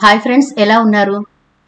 Hi friends, ఎలా ఉన్నారు?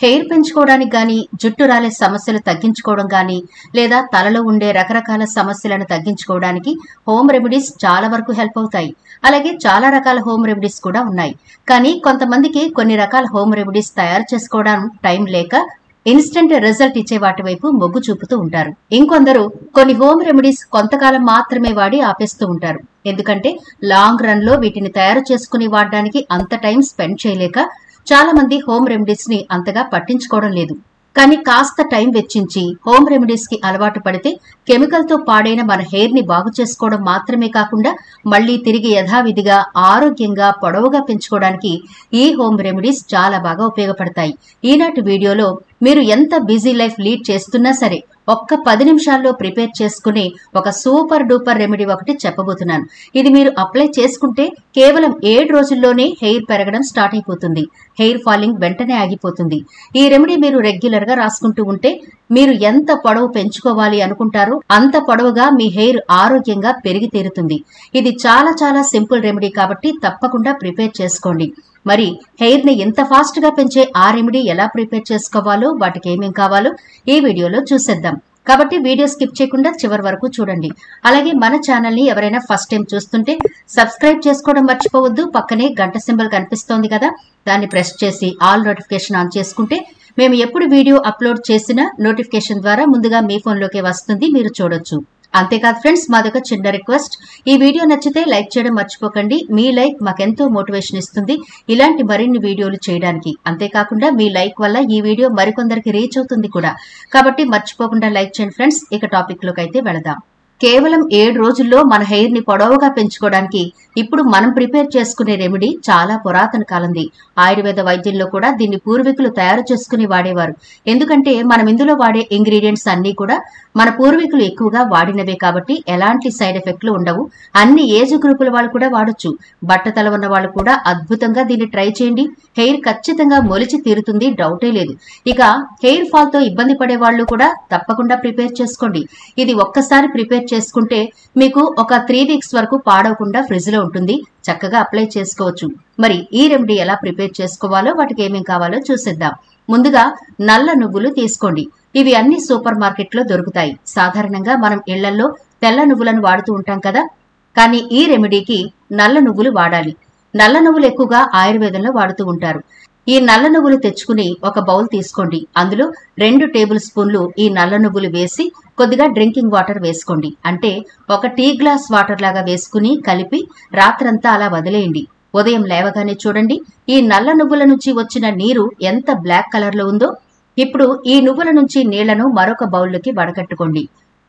Hair పెంచుకోవడానికి గానీ, జుట్టు రాలే సమస్యలు తగ్గించుకోవడం గానీ, లేదా తలలో ఉండే రకరకాల సమస్యలను తగ్గించుకోవడానికి హోమ్ రెమెడీస్ చాలా వరకు హెల్ప్ అవుతాయి. అలాగే చాలా రకాల హోమ్ రెమెడీస్ కూడా ఉన్నాయి. కానీ కొంతమందికి కొన్ని రకాల హోమ్ రెమెడీస్ తయారు చేసుకోవడం టైం లేక ఇన్స్టెంట్ రిజల్ట్ ఇచ్చే వాటి వైపు మొగ్గు చూపుతూ ఉంటారు. ఇంకొందరు కొన్ని హోమ్ రెమెడీస్ కొంతకాలం మాత్రమే వాడి ఆపేస్తూ ఉంటారు. ఎందుకంటే లాంగ్ రన్ లో వీటిని తయారు చేసుకుని వాడడానికి అంత టైం స్పెండ్ చేయలేక చాలా మంది హోమ్ రెమెడీస్ ని అంతగా పట్టించుకోవడం లేదు. కానీ కాస్త టైం వెచ్చించి హోమ్ రెమెడీస్ కి అలవాటు పడితే కెమికల్ తో పాడైన మన హెయిర్ ని బాగు చేసుకోవడం మాత్రమే కాకుండా మళ్లీ తిరిగి యథావిధిగా ఆరోగ్యంగా పొడవుగా పెంచుకోవడానికి ఈ హోమ్ రెమెడీస్ చాలా బాగా ఉపయోగపడతాయి. ఈనాటి వీడియోలో మీరు ఎంత బిజీ లైఫ్ లీడ్ చేస్తున్నా సరే ఒక్క 10 నిమిషాల్లో ప్రిపేర్ చేసుకునే ఒక సూపర్ డూపర్ రెమెడీ ఒకటి చెప్పబోతున్నాను. ఇది మీరు అప్లై చేసుకుంటే కేవలం 7 రోజుల్లోనే హెయిర్ పెరగడం స్టార్ట్ అయిపోతుంది. హెయిర్ ఫాలింగ్ వెంటనే ఆగిపోతుంది. ఈ రెమెడీ మీరు రెగ్యులర్ గా రాసుకుంటూ ఉంటే మీరు ఎంత పొడవు పెంచుకోవాలి అనుకుంటారో అంత పొడవుగా మీ హెయిర్ ఆరోగ్యంగా పెరిగి తీరుతుంది. ఇది చాలా చాలా సింపుల్ రెమెడీ కాబట్టి తప్పకుండా ప్రిపేర్ చేసుకోండి. మరి హెయిర్ ని ఎంత ఫాస్ట్ గా పెంచే ఆ రెమెడీ ఎలా ప్రిపేర్ చేసుకోవాలో, వాటికి ఏమేం కావాలో ఈ వీడియోలో చూసేద్దాం. కాబట్టి వీడియో స్కిప్ చేయకుండా చివరి వరకు చూడండి. అలాగే మన ఛానల్ ని ఎవరైనా ఫస్ట్ టైం చూస్తుంటే సబ్స్క్రైబ్ చేసుకోవడం మర్చిపోవద్దు. పక్కనే గంట సింబల్ కనిపిస్తోంది కదా, దాన్ని ప్రెస్ చేసి ఆల్ నోటిఫికేషన్ ఆన్ చేసుకుంటే మేము ఎప్పుడు వీడియో అప్లోడ్ చేసినా నోటిఫికేషన్ ద్వారా ముందుగా మీ ఫోన్లోకి వస్తుంది, మీరు చూడొచ్చు. అంతేకాదు ఫ్రెండ్స్, మాదొక చిన్న రిక్వెస్ట్, ఈ వీడియో నచ్చితే లైక్ చేయడం మర్చిపోకండి. మీ లైక్ మాకెంతో మోటివేషన్ ఇస్తుంది ఇలాంటి మరిన్ని వీడియోలు చేయడానికి. అంతేకాకుండా మీ లైక్ వల్ల ఈ వీడియో మరికొందరికి రీచ్ అవుతుంది కూడా. కాబట్టి మర్చిపోకుండా లైక్ చేయండి ఫ్రెండ్స్. ఇక టాపిక్ లోకి అయితే వెళదాం. కేవలం 7 రోజుల్లో మన హెయిర్ ని పొడవుగా పెంచుకోవడానికి ఇప్పుడు మనం ప్రిపేర్ చేసుకునే రెమెడీ చాలా పురాతన కాలంది. ఆయుర్వేద వైద్యంలో కూడా దీన్ని పూర్వీకులు తయారు చేసుకుని వాడేవారు. ఎందుకంటే మనం ఇందులో వాడే ఇంగ్రీడియంట్స్ అన్ని కూడా మన పూర్వీకులు ఎక్కువగా వాడినవే కాబట్టి ఎలాంటి సైడ్ ఎఫెక్ట్లు ఉండవు. అన్ని ఏజ్ గ్రూపుల వాళ్ళు కూడా వాడొచ్చు. బట్టతల ఉన్న వాళ్ళు కూడా అద్భుతంగా దీన్ని ట్రై చేయండి. హెయిర్ ఖచ్చితంగా మొలిచి తీరుతుంది, డౌటే లేదు. ఇక హెయిర్ ఫాల్ తో ఇబ్బంది పడే వాళ్ళు కూడా తప్పకుండా ప్రిపేర్ చేసుకోండి. ఇది ఒక్కసారి ప్రిపేర్ చేసుకుంటే మీకు ఒక 3 వీక్స్ వరకు పాడవకుండా ఫ్రిడ్జ్ లో ఉంటుంది. చక్కగా అప్లై చేసుకోవచ్చు. మరి ఈ రెమెడీ ఎలా ప్రిపేర్ చేసుకోవాలో, వాటికి ఏమేం కావాలో చూసేద్దాం. ముందుగా నల్ల నువ్వులు తీసుకోండి. ఇవి అన్ని సూపర్ మార్కెట్ లో దొరుకుతాయి. సాధారణంగా మనం ఇళ్లలో తెల్ల నువ్వులను వాడుతూ ఉంటాం కదా, కానీ ఈ రెమెడీకి నల్ల నువ్వులు వాడాలి. నల్ల నువ్వులు ఎక్కువగా ఆయుర్వేదంలో వాడుతూ ఉంటారు. ఈ నల్ల నువ్వులు తెచ్చుకుని ఒక బౌల్ తీసుకోండి. అందులో 2 టేబుల్ స్పూన్లు ఈ నల్ల నువ్వులు వేసి కొద్దిగా డ్రింకింగ్ వాటర్ వేసుకోండి. అంటే ఒక టీ గ్లాస్ వాటర్ లాగా వేసుకుని కలిపి రాత్రంతా అలా వదిలేయండి. ఉదయం లేవగానే చూడండి, ఈ నల్ల నువ్వుల నుంచి వచ్చిన నీరు ఎంత బ్లాక్ కలర్ లో ఉందో. ఇప్పుడు ఈ నువ్వుల నుంచి నీళ్లను మరొక బౌల్లోకి వడకట్టుకోండి.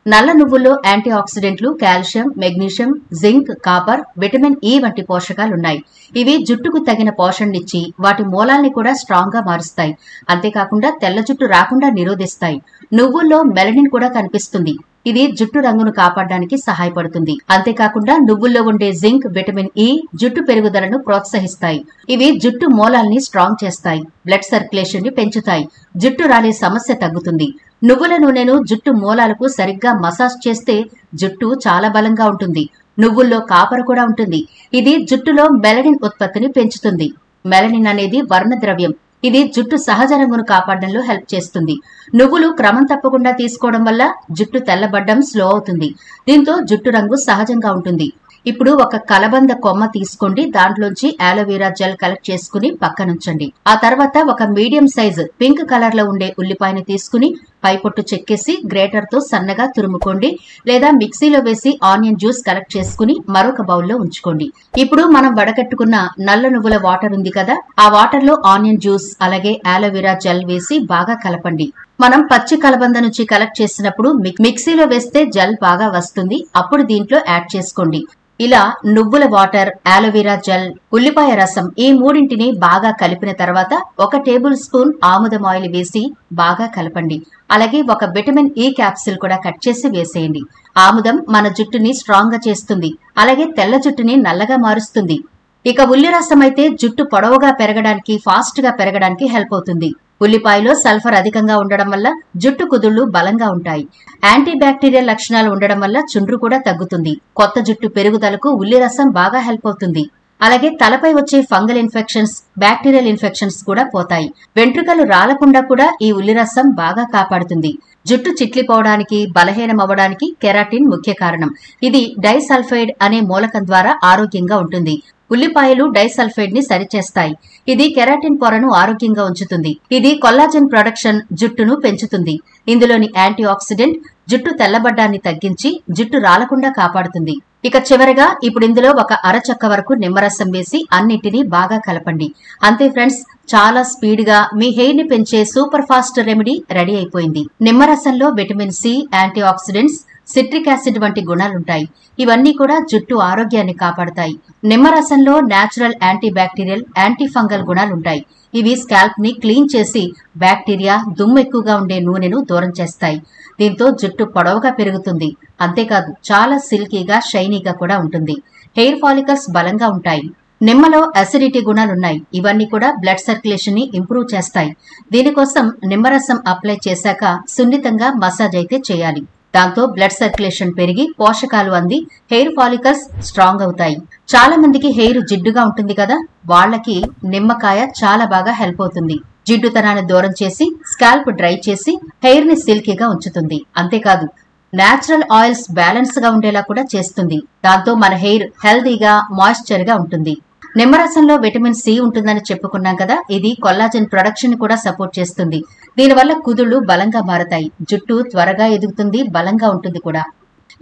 నల్ల నువ్వుల్లో యాంటీ ఆక్సిడెంట్లు, calcium, magnesium, zinc, copper, vitamin E వంటి పోషకాలున్నాయి. ఇవి జుట్టుకు తగిన పోషణనిచ్చి వాటి మూలాల్ని కూడా స్ట్రాంగ్ గా మారుస్తాయి. అంతేకాకుండా తెల్ల జుట్టు రాకుండా నిరోధిస్తాయి. నువ్వుల్లో మెలనిన్ కూడా కనిపిస్తుంది. ఇది జుట్టు రంగును కాపాడడానికి సహాయపడుతుంది. అంతేకాకుండా నువ్వుల్లో ఉండే జింక్, విటమిన్ ఇ జుట్టు పెరుగుదలను ప్రోత్సహిస్తాయి. ఇవి జుట్టు మూలాల్ని స్ట్రాంగ్ చేస్తాయి. బ్లడ్ సర్క్యులేషన్ ని పెంచుతాయి. జుట్టు రాలే సమస్య తగ్గుతుంది. నువ్వుల నూనెను జుట్టు మూలాలకు సరిగ్గా మసాజ్ చేస్తే జుట్టు చాలా బలంగా ఉంటుంది. నువ్వుల్లో కాపర్ కూడా ఉంటుంది. ఇది జుట్టులో మెలనిన్ ఉత్పత్తిని పెంచుతుంది. మెలనిన్ అనేది వర్ణ ద్రవ్యం. ఇది జుట్టు సహజ రంగును కాపాడడంలో హెల్ప్ చేస్తుంది. నువ్వులు క్రమం తప్పకుండా తీసుకోవడం వల్ల జుట్టు తెల్లబడ్డం స్లో అవుతుంది. దీంతో జుట్టు రంగు సహజంగా ఉంటుంది. ఇప్పుడు ఒక కలబంద కొమ్మ తీసుకోండి. దాంట్లోంచి ఆలోవెరా జెల్ కలెక్ట్ చేసుకుని పక్కనుంచండి. ఆ తర్వాత ఒక మీడియం సైజ్ పింక్ కలర్ లో ఉండే ఉల్లిపాయని తీసుకుని పైపొట్టు చెక్కేసి గ్రేటర్ తో సన్నగా తురుముకోండి. లేదా మిక్సీలో వేసి ఆనియన్ జ్యూస్ కలెక్ట్ చేసుకుని మరొక బౌల్లో ఉంచుకోండి. ఇప్పుడు మనం వడకట్టుకున్న నల్ల నువ్వుల వాటర్ ఉంది కదా, ఆ వాటర్ లో ఆనియన్ జ్యూస్ అలాగే ఆలోవెరా జెల్ వేసి బాగా కలపండి. మనం పచ్చి కలబంద నుంచి కలెక్ట్ చేసినప్పుడు మిక్సీలో వేస్తే జెల్ బాగా వస్తుంది. అప్పుడు దీంట్లో యాడ్ చేసుకోండి. ఇలా నువ్వుల వాటర్, ఆలోవెరా జెల్, ఉల్లిపాయ రసం ఈ మూడింటిని బాగా కలిపిన తర్వాత 1 టేబుల్ స్పూన్ ఆముదం ఆయిల్ వేసి బాగా కలపండి. అలాగే ఒక విటమిన్ ఇ క్యాప్సిల్ కూడా కట్ చేసి వేసేయండి. ఆముదం మన జుట్టుని స్ట్రాంగ్ గా చేస్తుంది. అలాగే తెల్ల జుట్టుని నల్లగా మారుస్తుంది. ఇక ఉల్లి రసం అయితే జుట్టు పొడవుగా పెరగడానికి, ఫాస్ట్ గా పెరగడానికి హెల్ప్ అవుతుంది. ఉల్లిపాయలో సల్ఫర్ అధికంగా ఉండడం వల్ల జుట్టు కుదుళ్లు బలంగా ఉంటాయి. యాంటీ బ్యాక్టీరియల్ లక్షణాలు ఉండడం వల్ల చుండ్రు కూడా తగ్గుతుంది. కొత్త జుట్టు పెరుగుదలకు ఉల్లి రసం బాగా హెల్ప్ అవుతుంది. అలాగే తలపై వచ్చే ఫంగల్ ఇన్ఫెక్షన్స్, బ్యాక్టీరియల్ ఇన్ఫెక్షన్స్ కూడా పోతాయి. వెంట్రుకలు రాలకుండా కూడా ఈ ఉల్లి రసం బాగా కాపాడుతుంది. జుట్టు చిట్లిపోవడానికి, బలహీనం అవ్వడానికి కెరాటిన్ ముఖ్య కారణం. ఇది డైసల్ఫైడ్ అనే మూలకం ద్వారా ఆరోగ్యంగా ఉంటుంది. ఉల్లిపాయలు డైసల్ఫైడ్ ని సరిచేస్తాయి. ఇది కెరాటిన్ పొరను ఆరోగ్యంగా ఉంచుతుంది. ఇది కొల్లాజెన్ ప్రొడక్షన్, జుట్టును పెంచుతుంది. ఇందులోని యాంటీ ఆక్సిడెంట్ జుట్టు తెల్లబడ్డాన్ని తగ్గించి జుట్టు రాలకుండా కాపాడుతుంది. ఇక చివరగా ఇప్పుడు ఇందులో ఒక అరచక్క వరకు నిమ్మరసం వేసి అన్నిటినీ బాగా కలపండి. అంతే ఫ్రెండ్స్, చాలా స్పీడ్ గా మీ హెయిర్ ని పెంచే సూపర్ ఫాస్ట్ రెమెడీ రెడీ అయిపోయింది. నిమ్మరసంలో vitamin C, antioxidants, citric acid వంటి గుణాలుంటాయి. ఇవన్నీ కూడా జుట్టు ఆరోగ్యాన్ని కాపాడతాయి. నిమ్మరసంలో natural antibacterial, antifungal గుణాలుంటాయి. ఇవి స్కాల్ప్ ని క్లీన్ చేసి బ్యాక్టీరియా, దుమ్ము ఎక్కువగా ఉండే నూనెను దూరం చేస్తాయి. దీంతో జుట్టు పొడవుగా పెరుగుతుంది. అంతేకాదు చాలా సిల్కీగా, షైనీగా కూడా ఉంటుంది. హెయిర్ ఫాలికల్స్ బలంగా ఉంటాయి. నిమ్మలో అసిడిటీ గుణాలున్నాయి. ఇవన్నీ కూడా బ్లడ్ సర్క్యులేషన్ ని ఇంప్రూవ్ చేస్తాయి. దీనికోసం నిమ్మరసం అప్లై చేశాక సున్నితంగా మసాజ్ అయితే చేయాలి. దాంతో బ్లడ్ సర్క్యులేషన్ పెరిగి పోషకాలు అంది హెయిర్ ఫాలికల్స్ స్ట్రాంగ్ అవుతాయి. చాలా మందికి హెయిర్ జిడ్డుగా ఉంటుంది కదా, వాళ్లకి నిమ్మకాయ చాలా బాగా హెల్ప్ అవుతుంది. జిడ్డుతనాన్ని దూరం చేసి స్కాల్ప్ డ్రై చేసి హెయిర్ ని సిల్కీగా ఉంచుతుంది. అంతేకాదు నేచురల్ ఆయిల్స్ బ్యాలెన్స్ గా ఉండేలా కూడా చేస్తుంది. దాంతో మన హెయిర్ హెల్దీగా, మాయిశ్చర్ గా ఉంటుంది. నిమ్మరసంలో విటమిన్ సి ఉంటుందని చెప్పుకున్నాం కదా, ఇది కొల్లాజెన్ ప్రొడక్షన్ కూడా సపోర్ట్ చేస్తుంది. దీనివల్ల కుదుళ్లు బలంగా మారతాయి. జుట్టు త్వరగా ఎదుగుతుంది, బలంగా ఉంటుంది కూడా.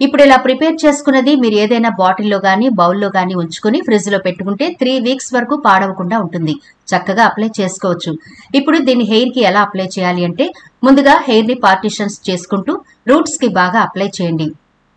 ఇప్పుడు ఇలా ప్రిపేర్ చేసుకున్నది మీరు ఏదైనా బాటిల్లో గానీ, బౌల్లో గానీ ఉంచుకుని ఫ్రిడ్జ్ లో పెట్టుకుంటే 3 వీక్స్ వరకు పాడవకుండా ఉంటుంది. చక్కగా అప్లై చేసుకోవచ్చు. ఇప్పుడు దీన్ని హెయిర్ కి ఎలా అప్లై చేయాలి అంటే, ముందుగా హెయిర్ ని పార్టిషన్స్ చేసుకుంటూ రూట్స్ కి బాగా అప్లై చేయండి.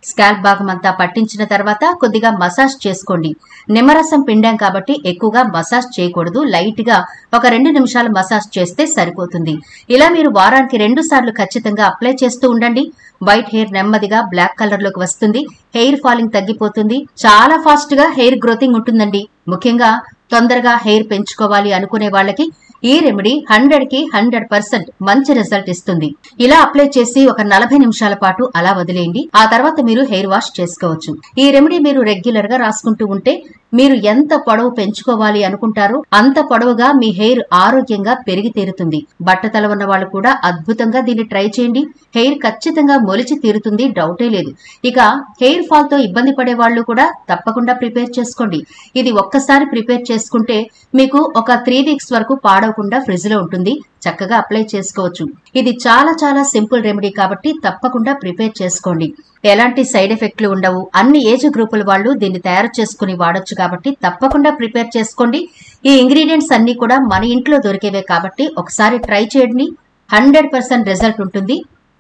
స్కాల్ప్ భాగం అంతా పట్టించిన తర్వాత కొద్దిగా మసాజ్ చేసుకోండి. నిమ్మరసం పిండాం కాబట్టి ఎక్కువగా మసాజ్ చేయకూడదు. లైట్ గా ఒక 2 నిమిషాలు మసాజ్ చేస్తే సరిపోతుంది. ఇలా మీరు వారానికి 2 సార్లు ఖచ్చితంగా అప్లై చేస్తూ ఉండండి. వైట్ హెయిర్ నెమ్మదిగా బ్లాక్ కలర్ లోకి వస్తుంది. హెయిర్ ఫాలింగ్ తగ్గిపోతుంది. చాలా ఫాస్ట్ గా హెయిర్ గ్రోతింగ్ ఉంటుందండి. ముఖ్యంగా తొందరగా హెయిర్ పెంచుకోవాలి అనుకునే వాళ్ళకి ఈ రెమెడీ 100కి 100% మంచి రిజల్ట్ ఇస్తుంది. ఇలా అప్లై చేసి ఒక 40 నిమిషాల పాటు అలా వదిలేయండి. ఆ తర్వాత మీరు హెయిర్ వాష్ చేసుకోవచ్చు. ఈ రెమెడీ మీరు రెగ్యులర్ గా రాసుకుంటూ ఉంటే మీరు ఎంత పొడవు పెంచుకోవాలి అనుకుంటారో అంత పొడవుగా మీ హెయిర్ ఆరోగ్యంగా పెరిగి తీరుతుంది. బట్టతల ఉన్న వాళ్ళు కూడా అద్భుతంగా దీన్ని ట్రై చేయండి. హెయిర్ ఖచ్చితంగా మొలిచి తీరుతుంది, డౌటే లేదు. ఇక హెయిర్ ఫాల్ తో ఇబ్బంది పడే వాళ్ళు కూడా తప్పకుండా ప్రిపేర్ చేసుకోండి. ఇది ఒక్కసారి ప్రిపేర్ చేసుకుంటే మీకు ఒక 3 వీక్స్ వరకు పాడవకుండా ఫ్రిడ్జ్ లో ఉంటుంది. చక్కగా అప్లై చేసుకోవచ్చు. ఇది చాలా చాలా సింపుల్ రెమెడీ కాబట్టి తప్పకుండా ప్రిపేర్ చేసుకోండి. ఎలాంటి సైడ్ ఎఫెక్ట్లు ఉండవు. అన్ని ఏజ్ గ్రూపుల వాళ్ళు దీన్ని తయారు చేసుకుని వాడొచ్చు కాబట్టి తప్పకుండా ప్రిపేర్ చేసుకోండి. ఈ ఇంగ్రీడియంట్స్ అన్ని కూడా మన ఇంట్లో దొరికేవే కాబట్టి ఒకసారి ట్రై చేయండి. 100% రిజల్ట్ ఉంటుంది.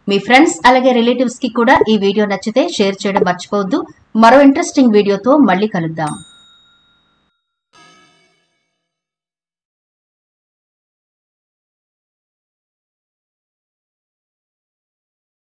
మీ ఫ్రెండ్స్ అలాగే రిలేటివ్స్ కి కూడా ఈ వీడియో నచ్చితే షేర్ చేయడం మర్చిపోవద్దు. మరో ఇంట్రెస్టింగ్ వీడియోతో మళ్ళీ కలుద్దాం.